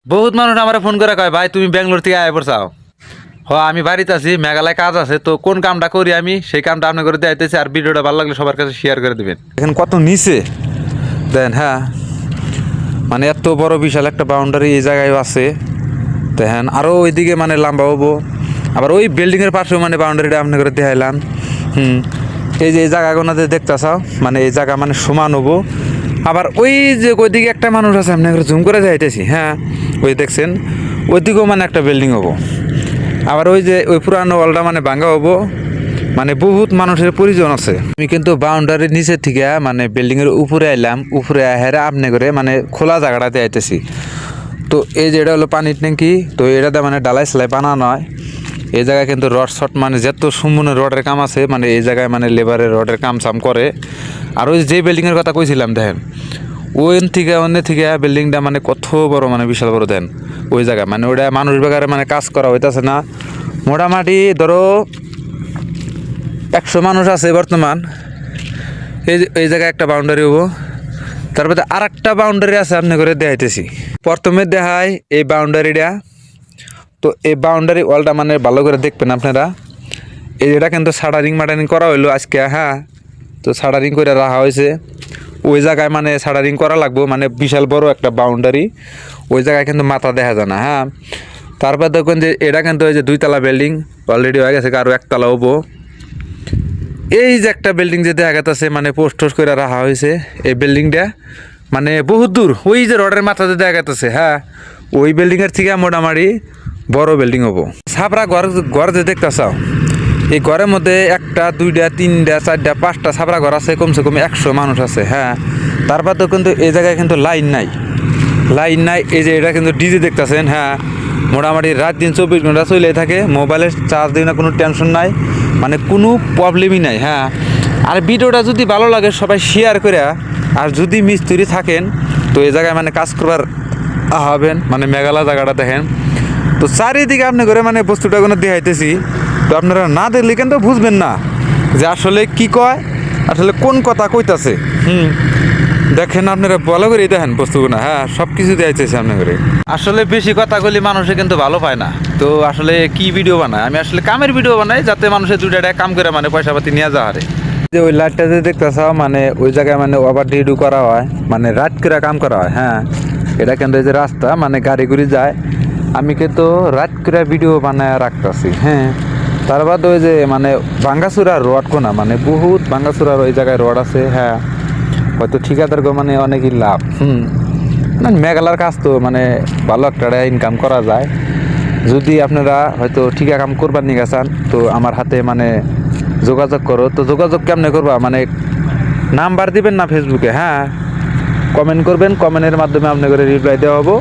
বহুত মানুষ আমার ফোন করে কয় ভাই তুমি ব্যাঙ্গালোর থেকে আয় পড়ছাও। আমি বাড়িতে আছি, মেঘালয় কাজ আছে, তো কোন কামটা করি আমি সেই কামটা আপনি করে দেখাইতেছি। আর ভিডিওটা ভালো লাগলে সবার কাছে শেয়ার করে দেবেন। এখন কত নিচে দেন, হ্যাঁ মানে এত বড় বিশাল একটা বাউন্ডারি এই জায়গায় আছে। দেখেন আরও ওইদিকে মানে লম্বা হবো, আবার ওই বিল্ডিংয়ের পাশেও মানে বাউন্ডারিটা আপনি করে দেখাইলাম। এই যে এই জায়গাগুলোতে দেখতেছাও, মানে এই জায়গা মানে সমান হবো। আবার ওই যে ওইদিকে একটা মানুষ আছে, আপনি জুম করে যাইতেছি, হ্যাঁ ওই দেখছেন ওইদিকেও মানে একটা বিল্ডিং হবো। আবার ওই যে ওই পুরানো ওয়ালটা মানে ভাঙা হবো, মানে বহুত মানুষের প্রয়োজন আছে। আমি কিন্তু বাউন্ডারির নিচে থেকে মানে বিল্ডিংয়ের উপরে আইলাম, উপরে হেরা আপনি করে মানে খোলা জায়গাটাতে আইতেছি। তো এই যে এটা হলো পানির ট্যাঙ্কি, তো এটাতে মানে ডালাই সেলাই বানানো হয়। এই জায়গায় কিন্তু রড শট মানে যত সম্পূর্ণ রডের কাম আছে, মানে এই জায়গায় মানে লেবারের রডের কাম সাম করে। আর ওই যে বিল্ডিংয়ের কথা কইছিলাম দেখেন, ওইন থেকে অন্য থেকে বিল্ডিংটা মানে কত বড়, মানে বিশাল বড়। দেন ওই জায়গায় মানে ওটা মানুষ বেগারে মানে কাজ করা হইতেছে না। মোটামুটি ধরো 100 মানুষ আছে বর্তমান। এই জায়গায় একটা বাউন্ডারি হবো, তারপরে আর একটা বাউন্ডারি আছে আপনি করে দেখাইতেছি। প্রথমে দেখায় এই বাউন্ডারিটা, তো এই বাউন্ডারি ওয়ালটা মানে ভালো করে দেখবেন আপনারা। এটা কিন্তু সাডারিং মাডারিং করা হইলো আজকে, হ্যাঁ তো সাডারিং করে রাখা হয়েছে। ওই জায়গায় মানে সাডারিং করা লাগবো, মানে বিশাল বড় একটা বাউন্ডারি, ওই জায়গায় কিন্তু মাথা দেখা যায় না। হ্যাঁ তারপর দেখবেন যে এটা কিন্তু ওই যে 2 তলা বিল্ডিং অলরেডি হয়ে গেছে, আরও 1 তলা হবো। এই যে একটা বিল্ডিং যে দেখা গেছে মানে পোস্ট টোস্ট করে রাখা হয়েছে, এই বিল্ডিংটা মানে বহুত দূর, ওই যে রডের মাথাতে দেখা গেছে, হ্যাঁ ওই বিল্ডিংয়ের থেকে মোটামুটি বড় বিল্ডিং হবো। ছাপরা ঘর যে দেখতেছাও, এই ঘরের মধ্যে 1টা 2টা 3টা 4টা 5টা ছাপরা ঘর আছে, কমসে কম 100 মানুষ আছে। হ্যাঁ তারপর তো কিন্তু এই জায়গায় কিন্তু লাইন নাই। এই যে এটা কিন্তু ডিজে দেখতেছেন, হ্যাঁ মোটামুটি রাত দিন 24 ঘন্টা চলেই থাকে। মোবাইলের চার্জ দিই না, কোনো টেনশন নাই, মানে কোনো প্রবলেমই নাই। হ্যাঁ আর ভিডিওটা যদি ভালো লাগে সবাই শেয়ার করে, আর যদি মিস্ত্রি থাকেন তো এই জায়গায় মানে কাজ করবার হবেন, মানে মেঘালয় জায়গাটা দেখেন। তো চারিদিকে আপনি করে মানে বস্তুটা কোনো দেখাইতেছি, তো আপনারা না দেখলে কিন্তু বুঝবেন না যে আসলে কি কয়, আসলে কোন কথা কইতাছে। দেখেন আপনারা ভালো করে দেখেন বস্তুগুলো, হ্যাঁ সব কিছু দেখাইতেছে আপনি করে। আসলে বেশি কথা বলি মানুষে কিন্তু ভালো পায় না। তো আসলে কি ভিডিও বানায়, আমি আসলে কামের ভিডিও বানাই, যাতে মানুষের 2টা কাম করে মানে পয়সা পাতি নিয়ে যাওয়া হারে। যে ওই লাইটটা যে দেখতেছাও, মানে ওই জায়গায় মানে ওভার ডিউটি করা হয়, মানে রাত করে কাম করা হয়। হ্যাঁ এটা কিন্তু এই যে রাস্তা, মানে গাড়ি গুড়ি যায়, আমি কিন্তু রাত করে ভিডিও বানায় রাখতেছি। হ্যাঁ তার বাদ ওই যে মানে ভাঙ্গাচুরার রড কোনা, মানে বহুত ভাঙ্গাচুরার ওই জায়গায় রড আছে। হ্যাঁ হয়তো ঠিকাদার মানে অনেকই লাভ। মানে মেঘালয়ের কাজ তো মানে ভালো একটা ইনকাম করা যায়। যদি আপনারা হয়তো ঠিকা কাম করবার নিয়ে গেছেন, তো আমার হাতে মানে যোগাযোগ করো। তো যোগাযোগ কেমনে করবা, মানে নাম্বার দিবেন না ফেসবুকে, হ্যাঁ কমেন্ট করবেন, কমেন্টের মাধ্যমে আপনাদের রিপ্লাই দেওয়া হবো।